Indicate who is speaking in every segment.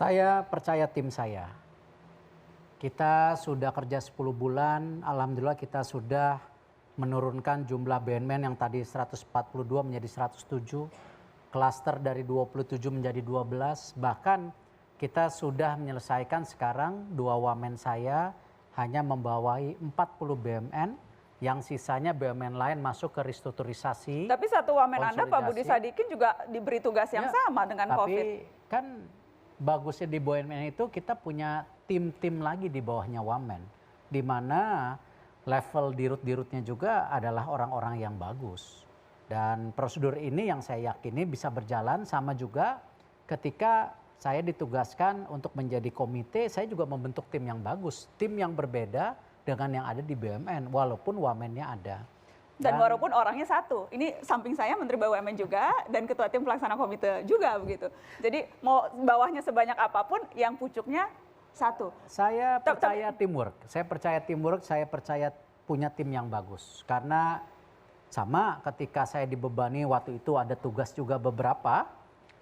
Speaker 1: Saya percaya tim saya. Kita sudah kerja 10 bulan, alhamdulillah kita sudah menurunkan jumlah BNN yang tadi 142 menjadi 107, klaster dari 27 menjadi 12, bahkan kita sudah menyelesaikan sekarang 2 wamen saya hanya membawahi 40 BUMN, yang sisanya BUMN lain masuk ke restrukturisasi.
Speaker 2: Tapi satu wamen Anda, Pak Budi Sadikin, juga diberi tugas yang sama dengan COVID.
Speaker 1: Tapi kan bagusnya di BUMN itu kita punya tim-tim lagi di bawahnya wamen, di mana level dirut-dirutnya juga adalah orang-orang yang bagus. Dan prosedur ini yang saya yakini bisa berjalan, sama juga ketika saya ditugaskan untuk menjadi komite, saya juga membentuk tim yang bagus, tim yang berbeda dengan yang ada di BUMN, walaupun wamennya ada.
Speaker 2: Dan walaupun orangnya satu, ini samping saya Menteri BUMN juga dan Ketua Tim Pelaksana Komite juga begitu. Jadi mau bawahnya sebanyak apapun, yang pucuknya satu.
Speaker 1: Saya percaya teamwork, saya percaya punya tim yang bagus. Karena sama ketika saya dibebani waktu itu ada tugas juga beberapa,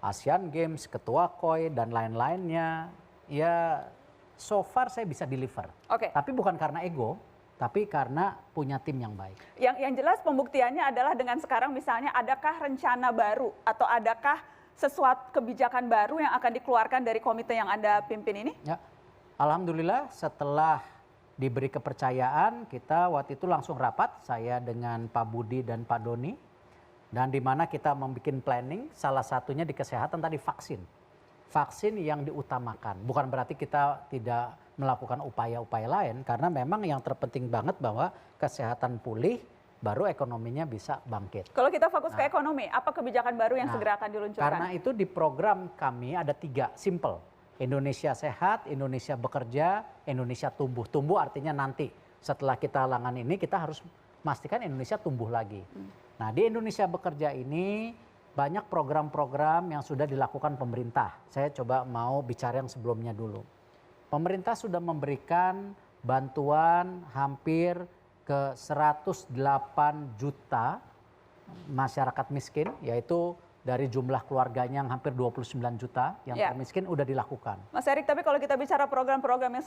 Speaker 1: Asian Games, Ketua KOI dan lain-lainnya, ya so far saya bisa deliver. Tapi bukan karena ego, tapi karena punya tim yang baik.
Speaker 2: Yang jelas pembuktiannya adalah dengan sekarang misalnya adakah rencana baru atau adakah sesuatu kebijakan baru yang akan dikeluarkan dari komite yang Anda pimpin ini?
Speaker 1: Ya, alhamdulillah setelah diberi kepercayaan kita waktu itu langsung rapat saya dengan Pak Budi dan Pak Doni, dan di mana kita membuat planning, salah satunya di kesehatan tadi vaksin. Vaksin yang diutamakan, bukan berarti kita tidak melakukan upaya-upaya lain, karena memang yang terpenting banget bahwa kesehatan pulih, baru ekonominya bisa bangkit.
Speaker 2: Kalau kita fokus ke ekonomi, apa kebijakan baru yang segera akan diluncurkan?
Speaker 1: Karena itu di program kami ada 3, simple. Indonesia sehat, Indonesia bekerja, Indonesia tumbuh. Tumbuh artinya nanti setelah kita halangan ini kita harus memastikan Indonesia tumbuh lagi. Nah, di Indonesia bekerja ini banyak program-program yang sudah dilakukan pemerintah. Saya coba mau bicara yang sebelumnya dulu. Pemerintah sudah memberikan bantuan hampir ke 108 juta masyarakat miskin, yaitu dari jumlah keluarganya yang hampir 29 juta yang termiskin udah dilakukan.
Speaker 2: Mas Erik, tapi kalau kita bicara program-program yang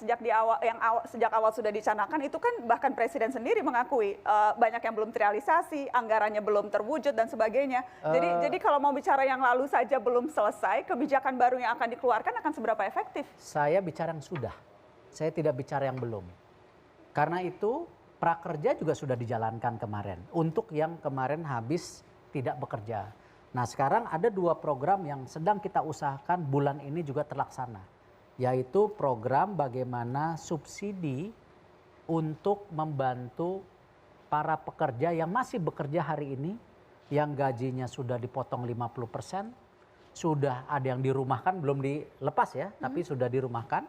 Speaker 2: sejak awal sudah dicanangkan, itu kan bahkan Presiden sendiri mengakui banyak yang belum terrealisasi, anggarannya belum terwujud dan sebagainya. Jadi kalau mau bicara yang lalu saja belum selesai, kebijakan baru yang akan dikeluarkan akan seberapa efektif? Saya
Speaker 1: bicara yang sudah, saya tidak bicara yang belum. Karena itu prakerja juga sudah dijalankan kemarin untuk yang kemarin habis tidak bekerja. Nah, sekarang ada 2 program yang sedang kita usahakan bulan ini juga terlaksana, yaitu program bagaimana subsidi untuk membantu para pekerja yang masih bekerja hari ini, yang gajinya sudah dipotong 50%, sudah ada yang dirumahkan, belum dilepas ya, tapi sudah dirumahkan,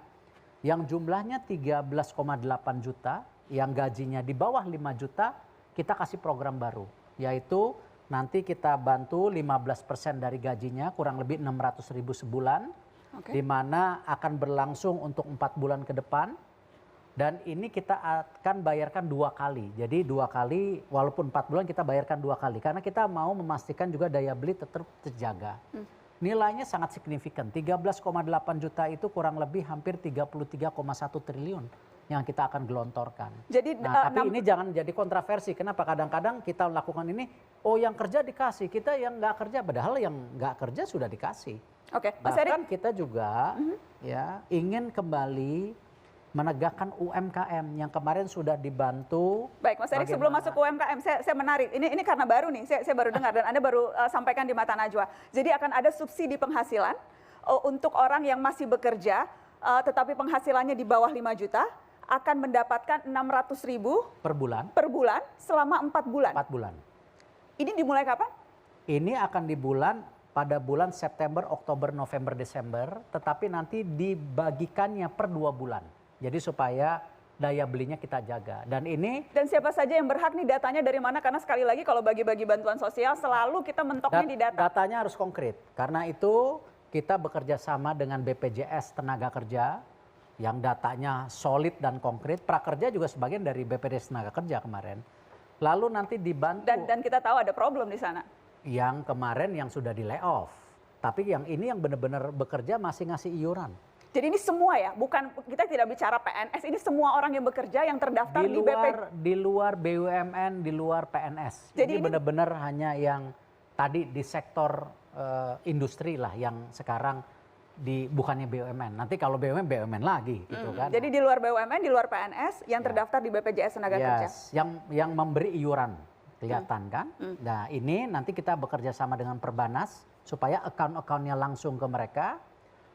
Speaker 1: yang jumlahnya 13,8 juta, yang gajinya di bawah 5 juta, kita kasih program baru, yaitu nanti kita bantu 15% dari gajinya, kurang lebih 600.000 sebulan, di mana akan berlangsung untuk 4 bulan ke depan. Dan ini kita akan bayarkan 2 kali. Jadi 2 kali, walaupun 4 bulan kita bayarkan 2 kali. Karena kita mau memastikan juga daya beli tetap terjaga. Nilainya sangat signifikan, 13,8 juta itu kurang lebih hampir 33,1 triliun yang kita akan gelontorkan.
Speaker 2: Jadi,
Speaker 1: tapi ini jangan jadi kontroversi. Kenapa? Kadang-kadang kita lakukan ini, oh yang kerja dikasih, kita yang nggak kerja, padahal yang nggak kerja sudah dikasih.
Speaker 2: Mas Erik,
Speaker 1: bahkan kita juga ya ingin kembali menegakkan UMKM yang kemarin sudah dibantu.
Speaker 2: Baik, Mas Erik, sebelum masuk ke UMKM, saya menarik. Ini karena baru nih, saya baru dengar dan Anda baru sampaikan di Mata Najwa. Jadi akan ada subsidi penghasilan untuk orang yang masih bekerja, tetapi penghasilannya di bawah 5 juta. Akan mendapatkan 600.000 per bulan selama 4 bulan.
Speaker 1: 4 bulan.
Speaker 2: Ini dimulai kapan?
Speaker 1: Ini akan pada bulan September, Oktober, November, Desember, tetapi nanti dibagikannya per 2 bulan. Jadi supaya daya belinya kita jaga. Dan
Speaker 2: siapa saja yang berhak nih, datanya dari mana? Karena sekali lagi kalau bagi-bagi bantuan sosial selalu kita mentoknya di data.
Speaker 1: Datanya harus konkret. Karena itu kita bekerja sama dengan BPJS Tenaga Kerja yang datanya solid dan konkret. Prakerja juga sebagian dari BPJS Tenaga Kerja kemarin. Lalu nanti dibantu.
Speaker 2: Dan kita tahu ada problem di sana.
Speaker 1: Yang kemarin yang sudah di layoff. Tapi yang ini yang benar-benar bekerja masih ngasih iuran.
Speaker 2: Jadi ini semua ya, bukan kita tidak bicara PNS, ini semua orang yang bekerja yang terdaftar di BP.
Speaker 1: Di luar BUMN, di luar PNS. Jadi benar-benar hanya yang tadi di sektor industri lah yang sekarang bukannya BUMN. Nanti kalau BUMN lagi gitu kan.
Speaker 2: Jadi di luar BUMN, di luar PNS yang terdaftar di BPJS Tenaga Kerja.
Speaker 1: Yang memberi iuran, kelihatan kan. Nah ini nanti kita bekerja sama dengan Perbanas supaya account-accountnya langsung ke mereka.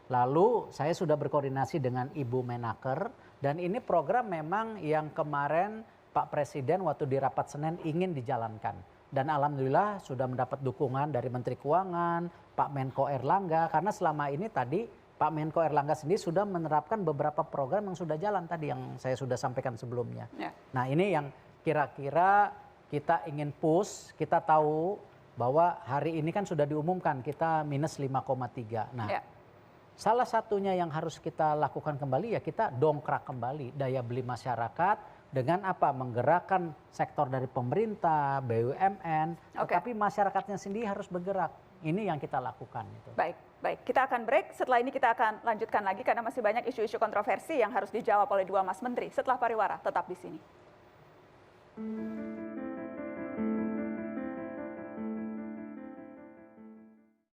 Speaker 1: Lalu saya sudah berkoordinasi dengan Ibu Menaker dan ini program memang yang kemarin Pak Presiden waktu di rapat Senin ingin dijalankan. Dan alhamdulillah sudah mendapat dukungan dari Menteri Keuangan, Pak Menko Erlangga, karena selama ini tadi Pak Menko Erlangga sendiri sudah menerapkan beberapa program yang sudah jalan tadi yang saya sudah sampaikan sebelumnya. Ya. Nah ini yang kira-kira kita ingin push, kita tahu bahwa hari ini kan sudah diumumkan kita minus 5,3. Nah salah satunya yang harus kita lakukan kembali ya kita dongkrak kembali daya beli masyarakat dengan apa? Menggerakkan sektor dari pemerintah, BUMN, tapi masyarakatnya sendiri harus bergerak. Ini yang kita lakukan. Itu.
Speaker 2: Baik. Kita akan break. Setelah ini kita akan lanjutkan lagi karena masih banyak isu-isu kontroversi yang harus dijawab oleh dua Mas Menteri. Setelah pariwara, tetap di sini.